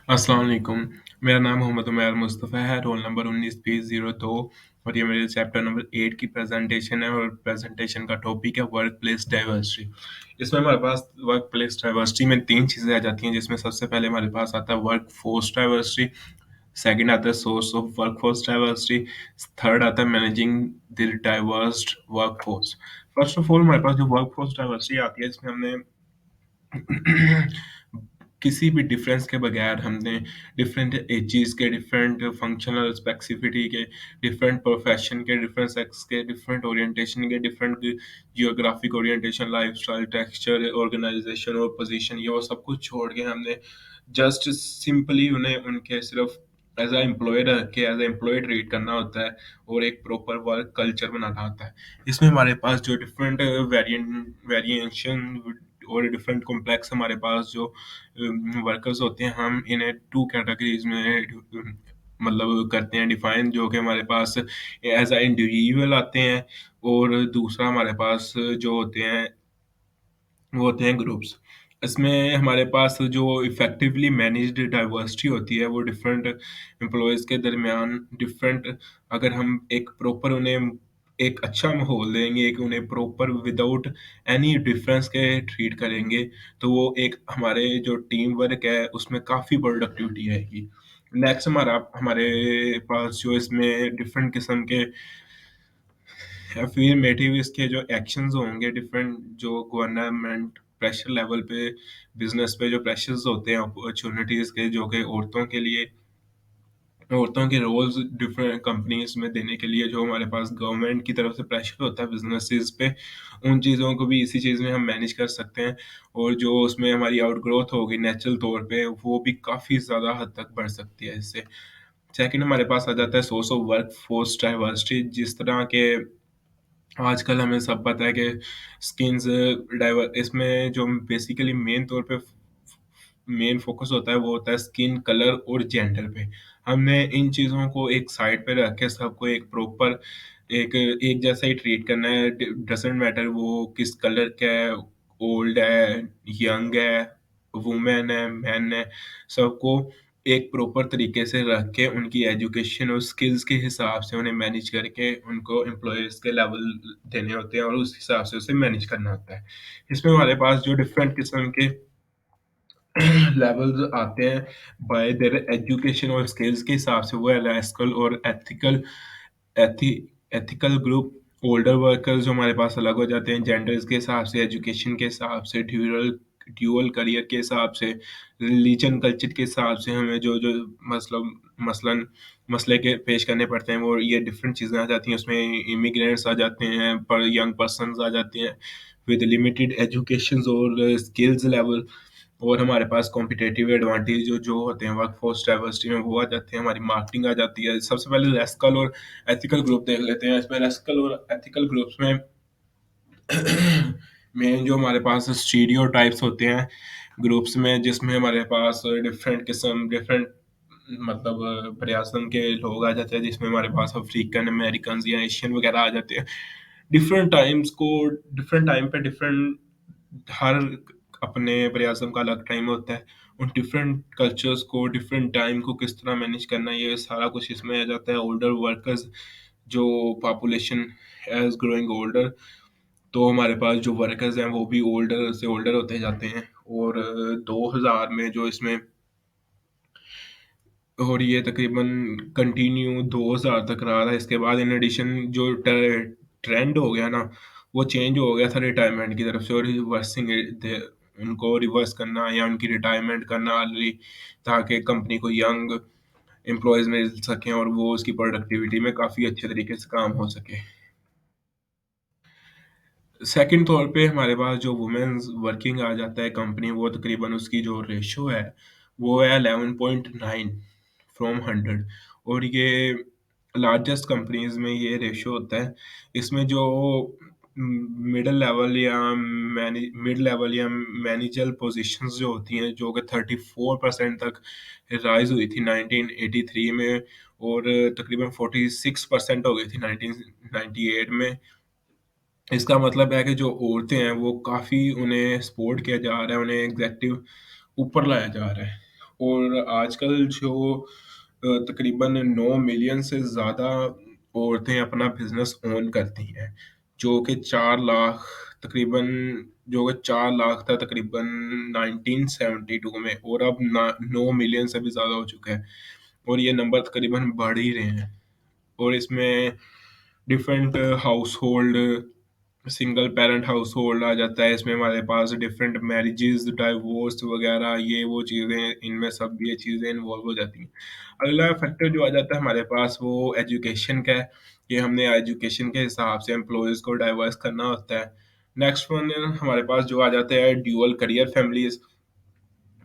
अस्सलाम वालेकुम। मेरा नाम मोहम्मद उमैर मुस्तफ़ा है, रोल नंबर 19-20-02 और ये मेरे चैप्टर नंबर 8 की प्रेज़ेंटेशन है और प्रेज़ेंटेशन का टॉपिक है वर्क प्लेस डाइवर्सिटी। इसमें हमारे पास वर्क प्लेस डाइवर्सिटी में 3 चीज़ें आ जाती हैं, जिसमें सबसे पहले हमारे पास आता है वर्क फ़ोर्स डाइवर्सिटी, सेकंड आता है source of work force diversity, third आता है managing the divorced work force. First of all हमारे पास जो वर्क फ़ोर्स डाइवर्सिटी आती है, इसमें हमने किसी भी डिफरेंस के बगैर हमने डिफरेंट एजेस के, डिफरेंट फंक्शनल स्पेसिफिटी के, डिफरेंट प्रोफेशन के, डिफरेंट सेक्स के, डिफरेंट ओरिएंटेशन के, different geographic orientation, lifestyle, texture, organisation और पोजीशन, ये वो सब कुछ छोड़ के हमने जस्ट सिंपली उन्हें उनके सिर्फ एज अ एम्प्लॉय रख के एज अ एम्प्लॉय ट्रीट करना होता है और एक प्रॉपर वर्क कल्चर बनाना होता है। इसमें हमारे पास जो डिफरेंट वेरिएशन और डिफरेंट कॉम्प्लेक्स हमारे पास जो वर्कर्स होते हैं, हम इन्हें 2 कैटेगरीज़ में मतलब करते हैं डिफाइन, जो कि हमारे पास एज़ अ इंडिविजुअल आते हैं और दूसरा हमारे पास जो होते हैं वो होते हैं ग्रुप्स। इसमें हमारे पास जो इफ़ेक्टिवली मैनेज्ड डाइवर्सिटी होती है, वो डिफरेंट एम्प्लॉइज़ के दरमियान डिफरेंट, अगर हम एक प्रॉपर उन्हें एक अच्छा माहौल देंगे, एक उन्हें प्रॉपर विदाउट एनी डिफरेंस के ट्रीट करेंगे, तो वो एक हमारे जो टीम वर्क है, उसमें काफ़ी प्रोडक्टिविटी आएगी। नेक्स्ट हमारे पास जो इसमें डिफरेंट किस्म के अफ़र्मेटिव इसके जो एक्शंस होंगे, डिफरेंट जो गवर्नमेंट प्रेशर लेवल पे, बिज़नेस पे जो प्रेशर्स होते हैं अपॉर्च्युनिटीज़ के, जो कि औरतों के रोल्स डिफरेंट कंपनीज़ में देने के लिए जो हमारे पास गवर्नमेंट की तरफ से प्रेशर होता है बिज़नेसेस पे, उन चीज़ों को भी इसी चीज़ में हम मैनेज कर सकते हैं और जो उसमें हमारी आउटग्रोथ होगी नेचुरल तौर पे, वो भी काफ़ी ज़्यादा हद तक बढ़ सकती है इससे। सेकंड हमारे पास आ जाता है source of work force diversity, जिस तरह के आजकल हमें सब पता है कि स्किन्स डाइवर इसमें जो बेसिकली मेन तौर पे मेन फ़ोकस होता है, वो होता है स्किन कलर और जेंडर पे। हमने इन चीज़ों को एक साइड पे रख के सबको एक प्रॉपर एक एक जैसा ही ट्रीट करना है। डज़न्ट मैटर वो किस कलर का है, ओल्ड है, यंग है, वुमेन है, मैन है, सबको एक प्रॉपर तरीके से रख के उनकी एजुकेशन और स्किल्स के हिसाब से उन्हें मैनेज करके उनको एम्प्लॉइज़ के लेवल देने होते हैं और उस हिसाब से उसे मैनेज करना होता है। इसमें हमारे पास जो डिफरेंट किस्म के लेवल्स आते हैं बाय देयर एजुकेशन और स्किल्स के हिसाब से, वो एथिकल और एथि एथिकल ग्रुप, ओल्डर वर्कर्स जो हमारे पास अलग हो जाते हैं, जेंडर्स के हिसाब से, एजुकेशन के हिसाब से, ड्यूअल करियर के हिसाब से, रिलीजन कल्चर के हिसाब से हमें जो मतलब मसलन मसले के पेश करने पड़ते हैं, वो ये डिफरेंट चीज़ें आ जाती हैं। उसमें इमिग्रेंट्स आ जाते हैं, पर यंग पर्सन्स आ जाते हैं विद लिमिटेड एजुकेशंस और स्किल्स लेवल, और हमारे पास कॉम्पिटिटिव एडवांटेज जो जो होते हैं वर्कफोर्स डाइवर्सिटी में, वो आ जाते हैं, हमारी मार्केटिंग आ जाती है। सबसे पहले एथिकल और एथिकल ग्रुप देख लेते हैं। इसमें एथिकल और एथिकल ग्रुप्स में मेन जो हमारे पास स्टीरियोटाइप्स होते हैं ग्रुप्स में, जिसमें हमारे पास डिफरेंट मतलब प्रयासम के लोग आ जाते हैं, जिसमें हमारे पास अफ्रीकन अमेरिकन या एशियन वगैरह आ जाते हैं। डिफरेंट टाइम पे डिफरेंट हर अपने प्रयासम का अलग टाइम होता है। उन डिफरेंट कल्चर्स को, डिफरेंट टाइम को किस तरह मैनेज करना है, ये सारा कुछ इसमें आ जाता है। ओल्डर वर्कर्स जो पॉपुलेशन एज़ ग्रोइंग ओल्डर, तो हमारे पास जो वर्कर्स हैं वो भी ओल्डर से ओल्डर होते जाते हैं और 2000 में जो इसमें, और ये तकरीबन कंटिन्यू 2000 तक रहा था। इसके बाद इन एडिशन जो ट्रेंड हो गया ना, वो चेंज हो गया था रिटायरमेंट की तरफ से और रिवर्सिंग उनको रिवर्स करना या उनकी रिटायरमेंट करना अर्ली, ताकि कंपनी को यंग एम्प्लॉयज़ मिल सकें और वो उसकी प्रोडक्टिविटी में काफ़ी अच्छे तरीके से काम हो सके। सेकंड तौर पे हमारे पास जो वुमेन्स वर्किंग आ जाता है कंपनी, वो तकरीबन उसकी जो रेशियो है, वो है 11.9 फ्रॉम 100, और ये लार्जेस्ट कंपनीज़ में ये रेशियो होता है। इसमें जो मिड लेवल या मैनेजर पोज़ीशंस जो होती हैं, जो कि 34% तक राइज़ हुई थी 1983 में और तकरीबन 46% हो गई थी 1998 में। इसका मतलब है कि जो औरतें हैं वो काफ़ी, उन्हें सपोर्ट किया जा रहा है, उन्हें एग्ज़ेक्टिव ऊपर लाया जा रहा है। और आजकल जो तकरीबन 9 मिलियन से ज़्यादा औरतें अपना बिज़नेस ओन करती हैं, जो कि 4 लाख तकरीबन जो कि 4 लाख था तकरीबन 1972 में, और अब ना 9 मिलियन से भी ज़्यादा हो चुका है, और ये नंबर तकरीबन बढ़ ही रहे हैं। और इसमें different household, single parent household आ जाता है, इसमें हमारे पास डिफरेंट मैरिजेस, डाइवोर्स वगैरह, ये वो चीज़ें, इनमें सब ये चीज़ें इन्वॉल्व हो जाती हैं। अगला फैक्टर जो आ जाता है हमारे पास वो एजुकेशन का है, कि हमने एजुकेशन के हिसाब से एम्प्लॉयज़ को डाइवर्स करना होता है। नेक्स्ट वन हमारे पास जो आ जाता है ड्यूअल करियर फैमिलीज़।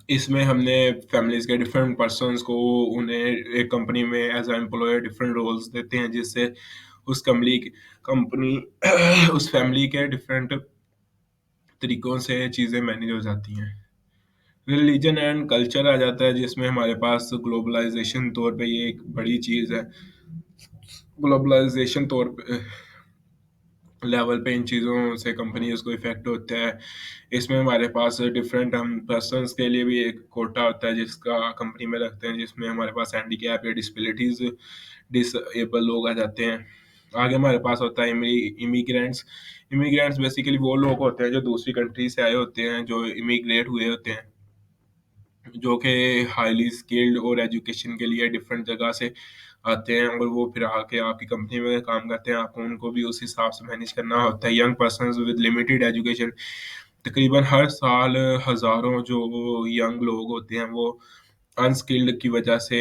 इसमें हमने फैमिलीज़ के डिफरेंट पर्सन्स को उन्हें एक कंपनी में as a employee different roles देते हैं, जिससे उस कंपनी उस फैमिली के डिफरेंट तरीकों से चीज़ें मैनेज हो जाती हैं। रिलीजन एंड कल्चर आ जाता है, जिसमें हमारे पास ग्लोबलाइज़ेशन तौर पे ये एक बड़ी चीज़ है। ग्लोबलाइज़ेशन तौर पे लेवल पे इन चीज़ों से कंपनीज़ को इफ़ेक्ट होता है। इसमें हमारे पास डिफरेंट हम पर्सन्स के लिए भी एक कोटा होता है, जिसका कंपनी में रखते हैं, जिसमें हमारे पास हैंडीकैप या डिसेबिलिटीज़ डिसेबल लोग आ जाते हैं। आगे हमारे पास होता है इमिग्रेंट्स। इमिग्रेंट्स बेसिकली वो लोग होते हैं जो दूसरी कंट्री से आए होते हैं, जो इमिग्रेट हुए होते हैं, जो कि हाईली स्किल्ड और एजुकेशन के लिए डिफरेंट जगह से आते हैं, और वो फिर आके आपकी कंपनी में काम करते हैं। आपको उनको भी उस हिसाब से मैनेज करना होता है। Young persons with limited education, तकरीबन हर साल हज़ारों जो यंग लोग होते हैं वो अनस्किल्ड की वजह से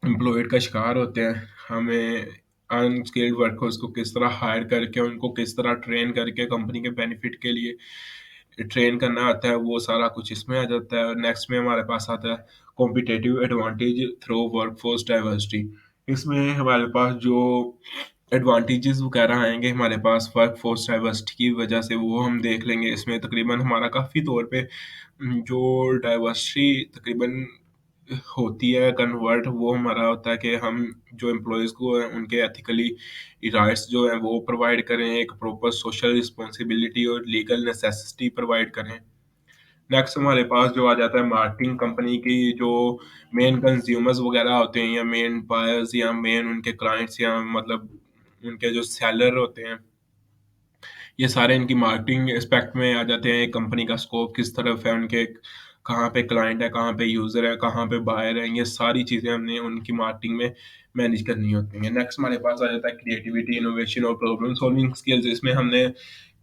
एम्प्लॉयड का शिकार होते हैं। हमें अनस्किल्ड वर्कर्स को किस तरह हायर करके उनको किस तरह ट्रेन करके कंपनी के बेनिफिट के लिए ट्रेन करना आता है, वो सारा कुछ इसमें आ जाता है। और नेक्स्ट में हमारे पास आता है competitive advantage through workforce diversity. इसमें हमारे पास जो एडवांटेजेस वगैरह आएंगे हमारे पास वर्कफोर्स डाइवर्सिटी की वजह से, वो हम देख लेंगे। इसमें तकरीबन हमारा काफ़ी तौर पे जो डाइवर्सिटी तकरीबन होती है कन्वर्ट, वो हमारा होता है कि हम जो एम्प्लॉयज़ को हैं उनके एथिकली राइट्स जो हैं वो प्रोवाइड करें, एक प्रॉपर सोशल रिस्पॉन्सिबिलिटी और लीगल नेसेसिटी प्रोवाइड करें। नेक्स्ट हमारे पास जो आ जाता है मार्केटिंग, कंपनी की जो मेन कंज्यूमर्स वगैरह होते हैं, या मेन बायर्स, या मेन उनके क्लाइंट्स, या मतलब उनके जो सेलर होते हैं, ये सारे इनकी मार्केटिंग एस्पेक्ट में आ जाते हैं। कंपनी का स्कोप किस तरफ है, उनके कहाँ पे क्लाइंट है, कहाँ पे यूज़र है, कहाँ पे बायर है, ये सारी चीज़ें हमने उनकी मार्केटिंग में मैनेज करनी होती हैं। नेक्स्ट हमारे पास आ जाता है क्रिएटिविटी, इनोवेशन और प्रॉब्लम सॉल्विंग स्किल्स। इसमें हमने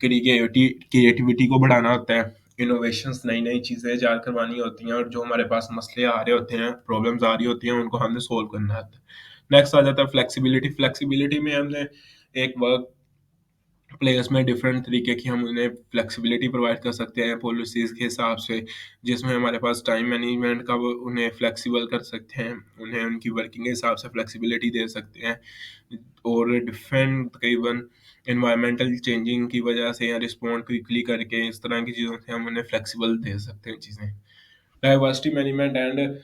क्रिएटिविटी को बढ़ाना होता है, इनोवेशंस, नई नई चीज़ें ईजाद करवानी होती हैं, और जो हमारे पास मसले आ रहे होते हैं, प्रॉब्लम्स आ रही होती हैं, उनको हमने सॉल्व करना होता है। नेक्स्ट आ जाता है फ्लेक्सिबिलिटी। फ्लेक्सिबिलिटी में हमने एक वर्क प्लेयर्स में डिफरेंट तरीके की हम उन्हें फ्लेक्सिबिलिटी प्रोवाइड कर सकते हैं पॉलिसीज़ के हिसाब से, जिसमें हमारे पास टाइम मैनेजमेंट का वो उन्हें फ्लेक्सिबल कर सकते हैं, उन्हें उनकी वर्किंग के हिसाब से फ्लेक्सिबिलिटी दे सकते हैं। और डिफरेंट तकरीबन एनवायरमेंटल चेंजिंग की वजह से या रिस्पॉन्ड क्विकली करके इस तरह की चीज़ों से हम उन्हें फ्लेक्सिबल दे सकते हैं चीज़ें। Diversity management and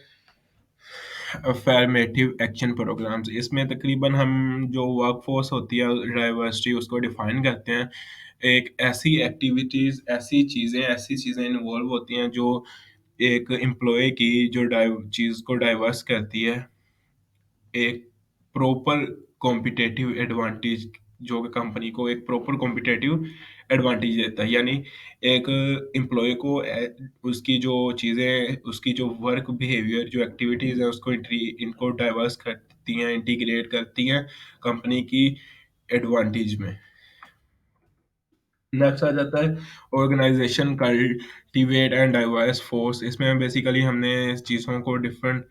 affirmative action programs, इसमें तकरीबन हम जो वर्कफोर्स होती है डाइवर्सिटी उसको डिफाइन करते हैं। एक ऐसी एक्टिविटीज़, ऐसी चीज़ें इन्वॉल्व होती हैं जो एक एम्प्लॉय की जो चीज़ को डाइवर्स करती है, एक प्रॉपर कॉम्पिटिटिव एडवांटेज, जो कि कंपनी को एक प्रॉपर कॉम्पिटिटिव एडवांटेज देता है। यानी एक एम्प्लॉय को उसकी जो चीज़ें, उसकी जो वर्क बिहेवियर, जो एक्टिविटीज़ है, उसको इनको डाइवर्स करती हैं, इंटीग्रेट करती हैं कंपनी की एडवांटेज में। नेक्स्ट आ जाता है organisation cultivate and diverse force. इसमें बेसिकली हमने इस चीज़ों को डिफरेंट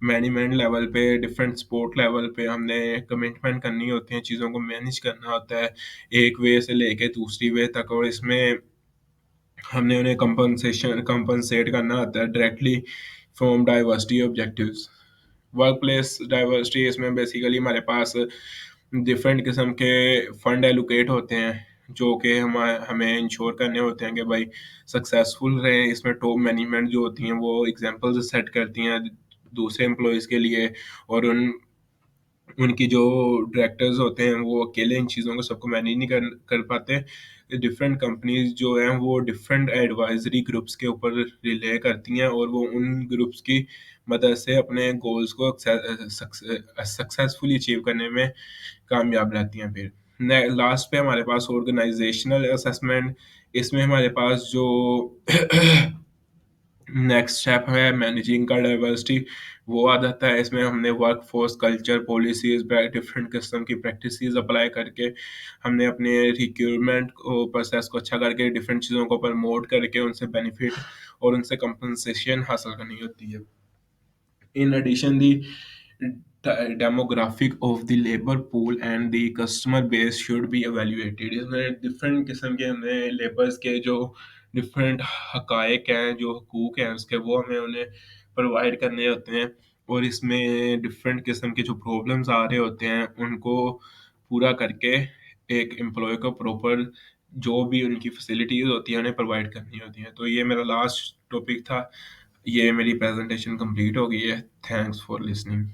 मैनेजमेंट लेवल पे, डिफरेंट सपोर्ट लेवल पे हमने कमिटमेंट करनी होती है, चीज़ों को मैनेज करना होता है एक वे से लेके दूसरी वे तक। और इसमें हमने उन्हें कंपनसेट करना होता है directly from diversity objectives. Work place diversity, इसमें बेसिकली हमारे पास डिफरेंट किस्म के फंड एलोकेट होते हैं, जो कि हमें इंश्योर करने होते हैं कि भाई सक्सेसफुल रहें। इसमें टॉप मैनेजमेंट जो होती हैं वो एग्जांपल्स सेट करती हैं दूसरे एम्प्लॉयज़ के लिए, और उन उनकी जो डायरेक्टर्स होते हैं वो अकेले इन चीज़ों को सबको मैनेज नहीं कर कर पाते। डिफरेंट कंपनीज़ जो हैं वो डिफरेंट एडवाइज़री ग्रुप्स के ऊपर रिले करती हैं और वो उन ग्रुप्स की मदद से अपने गोल्स को सक्सेसफुली अचीव करने में कामयाब रहती हैं फिर। लास्ट पे हमारे पास ऑर्गेनाइजेशनल असेसमेंट, इसमें हमारे पास जो नेक्स्ट स्टेप है मैनेजिंग का डाइवर्सिटी, वो आ जाता है। इसमें हमने work force culture policies different किस्म की प्रैक्टिसेस अप्लाई करके हमने अपने रिक्रूटमेंट को प्रोसेस को अच्छा करके डिफरेंट चीज़ों को प्रमोट करके उनसे बेनिफिट और उनसे कंपनसेशन हासिल करनी होती है। In addition, the demographic of the labor pool and the customer base should be evaluated. इसमें डिफरेंट किस्म के हमें लेबर्स के जो डिफरेंट हकायक हैं, जो हकूक हैं उसके, वो हमें उन्हें प्रोवाइड करने होते हैं। और इसमें डिफरेंट किस्म के जो प्रॉब्लम्स आ रहे होते हैं उनको पूरा करके एक एम्प्लॉय को प्रॉपर जो भी उनकी फैसिलिटीज़ होती हैं उन्हें प्रोवाइड करनी होती हैं। तो ये मेरा लास्ट टॉपिक था। ये मेरी प्रेजेंटेशन कंप्लीट हो गई है। Thanks for listening.